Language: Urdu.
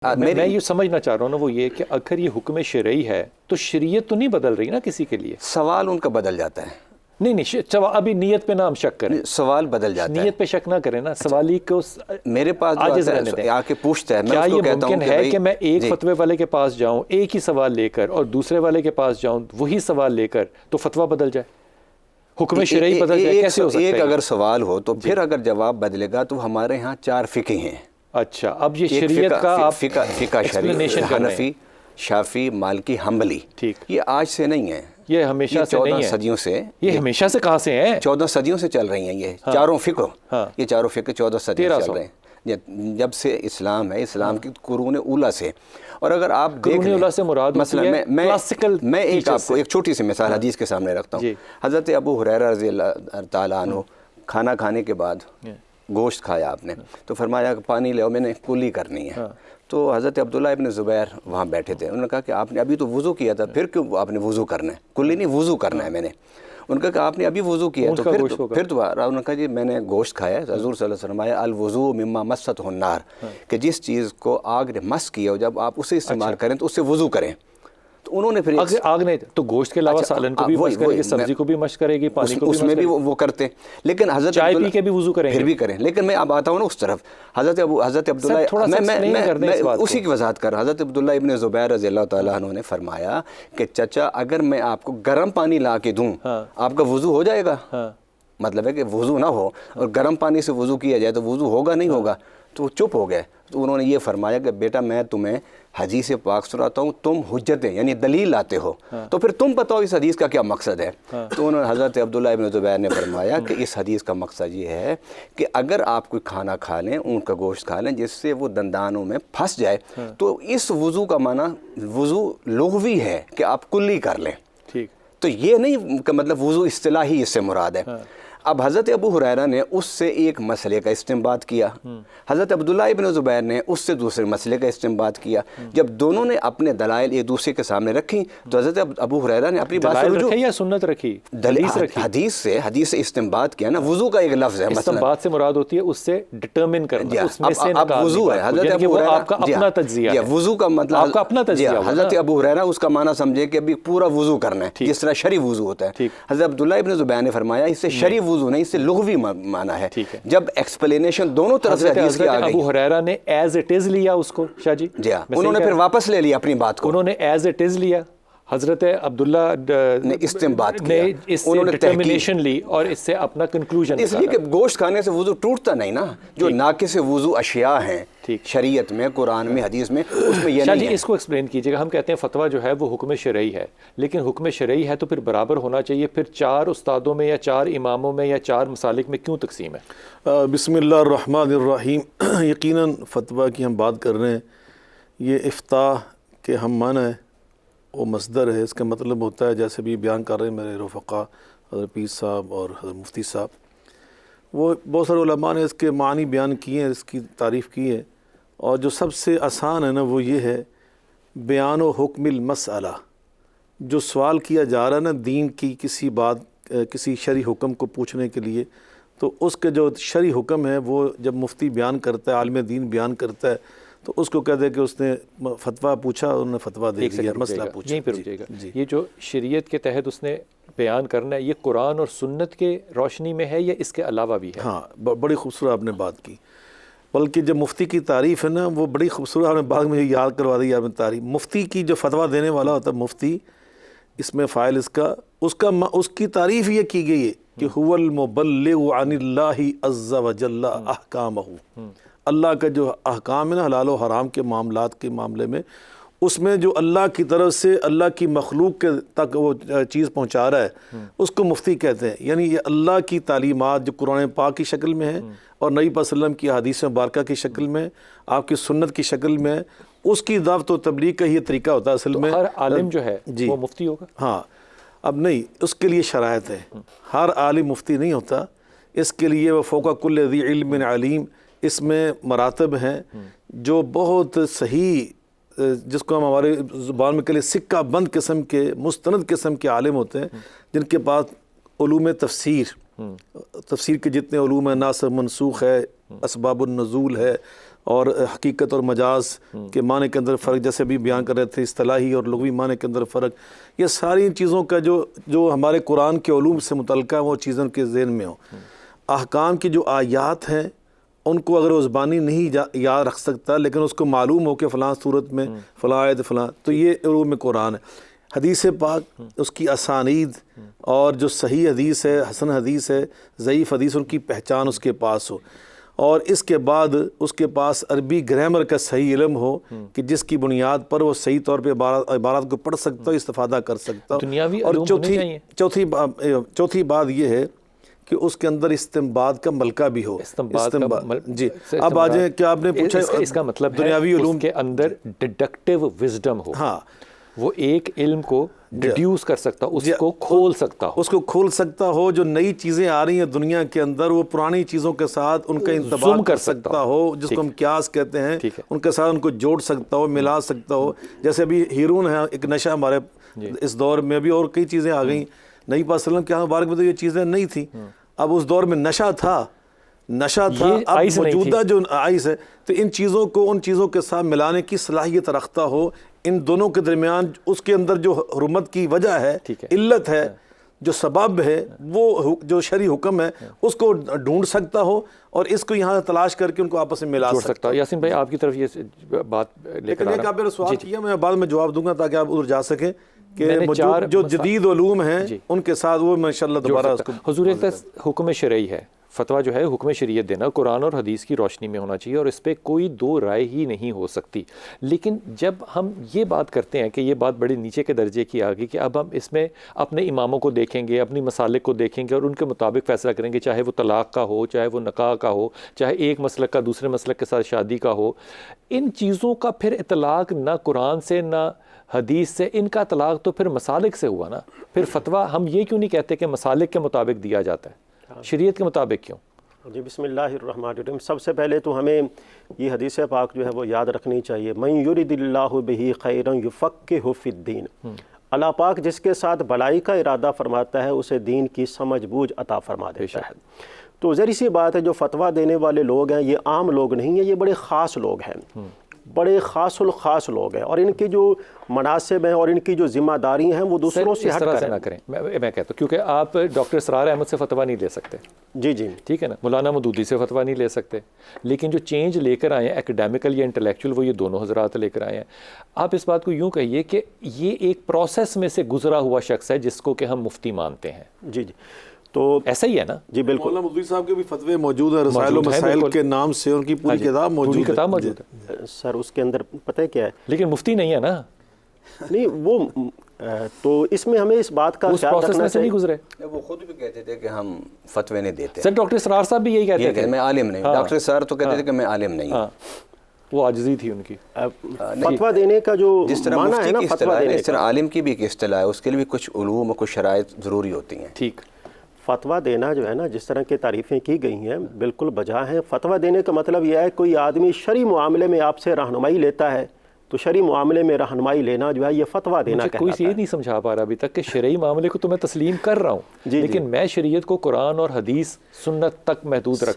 میں یہ سمجھنا چاہ رہا ہوں نا وہ یہ کہ اگر یہ حکم شرعی ہے تو شریعت تو نہیں بدل رہی نا کسی کے لیے. سوال ان کا بدل جاتا ہے. نہیں ابھی نیت پہ نہ ہم شک کریں, سوال بدل جاتا ہے. نیت پہ شک نہ کریں نا, سوالی کو میرے پاس آ کے پوچھتا ہے, میں کیا اس کو یہ کہتا ہوں ممکن ہے کہ میں ایک فتوے والے کے پاس جاؤں ایک ہی سوال لے کر اور دوسرے والے کے پاس جاؤں وہی سوال لے کر تو فتویٰ بدل جائے, حکم شرعی بدل جائے؟ کیسے ہو سکتا ہے؟ ایک اگر سوال ہو تو پھر اگر جواب بدلے گا تو ہمارے ہاں 4 فقہ ہیں. اچھا, اب یہ شریعت کا آپ فقہ شرعی, حنفی, شافعی, مالکی, حنبلی, یہ آج سے نہیں ہے, یہ ہمیشہ سے نہیں ہے. 14 صدیوں سے. یہ ہمیشہ سے کہاں سے ہیں؟ 14 صدیوں سے چل رہی ہیں یہ چاروں فقہ. یہ چاروں فقہ 14 صدیوں سے چل رہے ہیں جب سے اسلام ہے, اسلام کی قرون اولیٰ سے. اور اگر آپ دیکھ لیں مثلا میں ایک آپ کو ایک چھوٹی سی مثال حدیث کے سامنے رکھتا ہوں. حضرت ابو ہریرہ رضی اللہ تعالیٰ عنہ کھانا کھانے کے بعد گوشت کھایا آپ نے تو فرمایا کہ پانی لے میں نے کلی کرنی ہے. تو حضرت عبداللہ ابن زبیر وہاں بیٹھے تھے, انہوں نے کہا کہ آپ نے ابھی تو وضو کیا تھا, پھر کیوں آپ نے وضو کرنا ہے؟ کلی نہیں, وضو کرنا ہے میں نے. ان کا کہا آپ نے ابھی وضو کیا تو پھر دوبارہ. انہوں نے کہا جی میں نے گوشت کھایا ہے. حضور صلی اللہ علیہ وسلم الوضو مما مست النار, کہ جس چیز کو آگ نے مس کیا ہو جب آپ اسے استعمال کریں تو اس سے وضو کریں. تو انہوں نے پھر آگ نہیں تو گوشت کے علاوہ سالن کو بھی مشق کرے گی, سبزی کو بھی مشق کرے گی, پانی کو بھی اس میں بھی وہ کرتے, لیکن حضرت چائے پی کے بھی وضو کریں پھر بھی کریں. لیکن میں اب آتا ہوں نا اس طرف, حضرت عبداللہ میں اسی کی وضاحت کر رہا. حضرت عبداللہ ابن زبیر رضی اللہ تعالیٰ عنہ نے فرمایا کہ چچا اگر میں آپ کو گرم پانی لا کے دوں آپ کا وضو ہو جائے گا؟ مطلب ہے کہ وضو نہ ہو اور گرم پانی سے وضو کیا جائے تو وضو ہوگا نہیں ہوگا؟ تو وہ چپ ہو گئے. تو انہوں نے یہ فرمایا کہ بیٹا میں تمہیں حدیث پاک سناتا ہوں, تم حجتیں یعنی دلیل لاتے ہو, تو پھر تم بتاؤ اس حدیث کا کیا مقصد ہے. تو انہوں نے حضرت عبداللہ ابن زبیر نے فرمایا کہ اس حدیث کا مقصد یہ ہے کہ اگر آپ کوئی کھانا کھا لیں, اونٹ کا گوشت کھا لیں جس سے وہ دندانوں میں پھنس جائے, تو اس وضو کا معنی وضو لغوی ہے کہ آپ کلی کر لیں. تو یہ نہیں کہ مطلب وضو اصطلاحی اس سے مراد ہے. اب حضرت ابو ہریرہ نے اس سے ایک مسئلے کا استنباط کیا, حضرت عبداللہ ابن زبیر نے اس سے دوسرے مسئلے کا استنباط کیا. جب دونوں نے اپنے دلائل ایک دوسرے کے سامنے رکھی تو حضرت ابو ہریرہ نے اپنی بات رکھی یا سنت رکھی؟ حدیث سے استنباط کیا نا. وضو کا ایک لفظ ہے, استنباط سے مراد ہوتی ہے اس سے ڈٹرمن کرنا, اس میں سے اب وضو ہے. حضرت ابو ہریرہ آپ کا اپنا تجزیہ ہے, وضو کا مطلب آپ کا اپنا تجزیہ. حضرت ابو ہریرہ اس کا معنی سمجھے کہ ابھی پورا وضو کرنا ہے جس طرح شرعی وضو ہوتا ہے. حضرت عبداللہ ابن زبیر نے فرمایا اس سے شرعی وضو نہیں, اس سے لغوی معنی ہے. جب ایکسپلینیشن دونوں طرف سے حدیث کی آ گئی, ابو ہریرہ نے ایز اٹ از لیا اس کو. شاہ جی انہوں نے پھر واپس لے لیا اپنی بات کو, انہوں نے ایز اٹ از لیا. حضرت عبداللہ نے استنباط کیا, اس سے ڈٹرمنیشن لی اور اس سے اپنا کنکلوژن. اس لیے کہ گوشت کھانے سے وضو ٹوٹتا نہیں نا. جو ناقص وضو اشیاء ہیں شریعت میں, قرآن میں, حدیث میں, اس میں یہ نہیں ہے. اس کو ایکسپلین کیجیے گا. ہم کہتے ہیں فتویٰ جو ہے وہ حکم شرعی ہے, لیکن حکم شرعی ہے تو پھر برابر ہونا چاہیے. پھر 4 استادوں میں یا 4 اماموں میں یا 4 مسالک میں کیوں تقسیم ہے؟ بسم اللہ الرحمن الرحیم. یقیناً فتویٰ کی ہم بات کر رہے ہیں. یہ افتاء کے ہم معنی ہے وہ مصدر ہے. اس کا مطلب ہوتا ہے جیسے بھی بیان کر رہے ہیں میرے رفقا حضرت پیر صاحب اور حضرت مفتی صاحب, وہ بہت سارے علماء نے اس کے معنی بیان کیے ہیں, اس کی تعریف کی ہے. اور جو سب سے آسان ہے نا وہ یہ ہے بیان و حکم المسئلہ. جو سوال کیا جا رہا ہے نا دین کی کسی بات, کسی شرعی حکم کو پوچھنے کے لیے, تو اس کے جو شرعی حکم ہے وہ جب مفتی بیان کرتا ہے, عالم دین بیان کرتا ہے, تو اس کو کہتے ہیں کہ اس نے فتویٰ پوچھا, انہوں نے فتویٰ دے دیا, مسئلہ پوچھا. یہیں پہ رک جائے گا. یہ جو شریعت کے تحت اس نے بیان کرنا ہے یہ قرآن اور سنت کے روشنی میں ہے یا اس کے علاوہ بھی ہے؟ ہاں بڑی خوبصورت آپ نے بات کی. بلکہ جب مفتی کی تعریف ہے نا وہ بڑی خوبصورت, آپ نے بعد میں یاد کروا دی آپ نے تعریف. مفتی کی جو فتویٰ دینے والا ہوتا ہے مفتی, اس میں فاعل اس کی تعریف یہ کی گئی ہے کہ هو المبلغ عن اللہ عز وجل احکامہ. اللہ کا جو احکام ہے نا حلال و حرام کے معاملات کے معاملے میں, اس میں جو اللہ کی طرف سے اللہ کی مخلوق کے تک وہ چیز پہنچا رہا ہے اس کو مفتی کہتے ہیں. یعنی یہ اللہ کی تعلیمات جو قرآن پاک کی شکل میں ہے اور نبی صلی اللہ علیہ وسلم کی حدیث مبارکہ کی شکل میں, آپ کی سنت کی شکل میں, اس کی دعوت و تبلیغ کا یہ طریقہ ہوتا ہے اصل میں. ہر عالم جو ہے وہ مفتی ہوگا؟ ہاں, اب نہیں, اس کے لیے شرائط ہے. ہر عالم مفتی نہیں ہوتا, اس کے لیے وہ فوق کل ذی علم علیم, اس میں مراتب ہیں جو بہت صحیح, جس کو ہم ہمارے زبان میں کہلے سکہ بند قسم کے مستند قسم کے عالم ہوتے ہیں, جن کے پاس علوم تفسیر کے جتنے علوم ہیں, ناسخ منسوخ ہے, اسباب النزول ہے, اور حقیقت اور مجاز کے معنی کے اندر فرق، جیسے بھی بیان کر رہے تھے، اصطلاحی اور لغوی معنی کے اندر فرق، یہ ساری چیزوں کا جو ہمارے قرآن کے علوم سے متعلقہ وہ چیزوں کے ذہن میں ہوں۔ احکام کی جو آیات ہیں ان کو اگر وہ زبانی نہیں یاد رکھ سکتا، لیکن اس کو معلوم ہو کہ فلاں صورت میں فلاں آیت فلاں، تو یہ علوم قرآن ہے۔ حدیث پاک، اس کی اسانید اور جو صحیح حدیث ہے، حسن حدیث ہے، ضعیف حدیث، ان کی پہچان اس کے پاس ہو، اور اس کے بعد اس کے پاس عربی گرامر کا صحیح علم ہو کہ جس کی بنیاد پر وہ صحیح طور پہ عبارات کو پڑھ سکتا ہو، استفادہ کر سکتا ہو۔ دنیاوی اور علوم ہونے چاہیے۔ چوتھی بات یہ ہے کہ اس کے اندر استنباط کا ملکہ بھی ہو۔ جی، اب آ جائیں، کیا آپ نے پوچھا اس کا مطلب دنیاوی علوم کے اندر ڈیڈکٹیو وزڈم ہو، ہاں، وہ ایک علم کو ڈیڈیوس کر سکتا ہو، اس کو کھول سکتا ہو، اس کو کھول سکتا ہو۔ جو نئی چیزیں آ رہی ہیں دنیا کے اندر، وہ پرانی چیزوں کے ساتھ ان کا انطباق کر سکتا ہو، جس کو ہم قیاس کہتے ہیں، ان کے ساتھ ان کو جوڑ سکتا ہو، ملا سکتا ہو۔ جیسے ابھی ہیرون ہے ایک نشہ ہمارے اس دور میں بھی، اور کئی چیزیں آ گئیں۔ نبی پاک صلی اللہ علیہ وسلم کے مبارک میں تو یہ چیزیں نہیں تھیں، اب اس دور میں نشہ تھا، اب موجودہ جو آئس ہے، تو ان چیزوں کے ساتھ ملانے کی صلاحیت رکھتا ہو۔ ان دونوں کے درمیان اس کے اندر جو حرمت کی وجہ ہے، علت ہے، جو سبب ہے، وہ جو شرعی حکم ہے، اس کو ڈھونڈ سکتا ہو اور اس کو یہاں سے تلاش کر کے ان کو آپس میں ملا سکتا ہو۔ یاسین بھائی آپ کی طرف یہ بات لے کر آ رہا ہوں۔ آپ نے سوال کیا، میں بعد میں جواب دوں گا تاکہ آپ ادھر جا سکیں کہ جو جدید علوم ہیں ان کے ساتھ وہ انشاءاللہ دوبارہ اس کو۔ حضور حکم شرعی ہے، فتویٰ جو ہے حکم شریعت دینا قرآن اور حدیث کی روشنی میں ہونا چاہیے، اور اس پہ کوئی دو رائے ہی نہیں ہو سکتی۔ لیکن جب ہم یہ بات کرتے ہیں کہ یہ بات بڑے نیچے کے درجے کی آ گئی کہ اب ہم اس میں اپنے اماموں کو دیکھیں گے، اپنی مسالک کو دیکھیں گے اور ان کے مطابق فیصلہ کریں گے، چاہے وہ طلاق کا ہو، چاہے وہ نکاح کا ہو، چاہے ایک مسلک کا دوسرے مسلک کے ساتھ شادی کا ہو، ان چیزوں کا پھر اطلاق نہ قرآن سے نہ حدیث سے، ان کا اطلاق تو پھر مسالک سے ہوا نا۔ پھر فتویٰ ہم یہ کیوں نہیں کہتے کہ مسالک کے مطابق دیا جاتا ہے، شریعت کے مطابق کیوں؟ جی، بسم اللہ الرحمن الرحیم۔ سب سے پہلے تو ہمیں یہ حدیث پاک جو ہے وہ یاد رکھنی چاہیے، من یرد اللہ بہ خیرا یفقہہ فی الدین۔ اللہ پاک جس کے ساتھ بھلائی کا ارادہ فرماتا ہے اسے دین کی سمجھ بوجھ عطا فرما دیتا ہے۔ تو ذری سی بات ہے، جو فتویٰ دینے والے لوگ ہیں یہ عام لوگ نہیں ہیں، یہ بڑے خاص لوگ ہیں، بڑے خاص الخاص لوگ ہیں، اور ان کی جو مناسب ہیں اور ان کی جو ذمہ داری ہیں وہ دوسروں سے ہٹ کر نہ کریں۔ میں کہتا ہوں کیونکہ آپ ڈاکٹر اسرار احمد سے فتویٰ نہیں لے سکتے، جی جی ٹھیک ہے نا، مولانا مودودی سے فتویٰ نہیں لے سکتے، لیکن جو چینج لے کر آئے ہیں ایکڈیمکل یا انٹلیکچوئل، وہ یہ دونوں حضرات لے کر آئے ہیں۔ آپ اس بات کو یوں کہیے کہ یہ ایک پروسیس میں سے گزرا ہوا شخص ہے جس کو کہ ہم مفتی مانتے ہیں۔ جی جی، تو ایسا ہی ہے نا؟ جی بالکل۔ مولانا مودودی صاحب کے بھی فتوے موجود ہیں، رسائل و مسائل کے نام سے ان کی پوری کتاب موجود ہے سر، اس کے اندر پتہ ہے کیا ہے، لیکن مفتی نہیں ہے نا۔ نہیں وہ تو اس میں ہمیں اس بات کا خیال رکھنا سے نہیں گزرے۔ وہ خود بھی کہتے تھے کہ ہم فتوے نہیں دیتے۔ سر ڈاکٹر اسرار صاحب بھی یہی کہتے تھے، میں عالم نہیں ہوں۔ ڈاکٹر اسرار تو کہتے تھے کہ میں عالم نہیں ہوں، وہ عاجزی تھی ان کی۔ فتویٰ دینے کا جو جس طرح معنی ہے نا فتویٰ دینے اس طرح عالم کی بھی ایک اصطلاح ہے، اس کے لیے بھی کچھ علوم اور کچھ شرائط ضروری ہوتی ہیں۔ ٹھیک، فتویٰ دینا جو ہے نا، جس طرح کی تعریفیں کی گئی ہیں بالکل بجا ہیں۔ فتویٰ دینے کا مطلب یہ ہے کوئی آدمی شرعی معاملے میں آپ سے رہنمائی لیتا ہے، تو شرعی معاملے میں رہنمائی لینا جو ہے یہ فتویٰ دینا کہلاتا ہے۔ کوئی یہ نہیں سمجھا پا رہا ابھی تک کہ شرعی معاملے کو تو میں تسلیم کر رہا ہوں، لیکن میں شریعت کو قرآن اور حدیث سنت تک محدود رکھ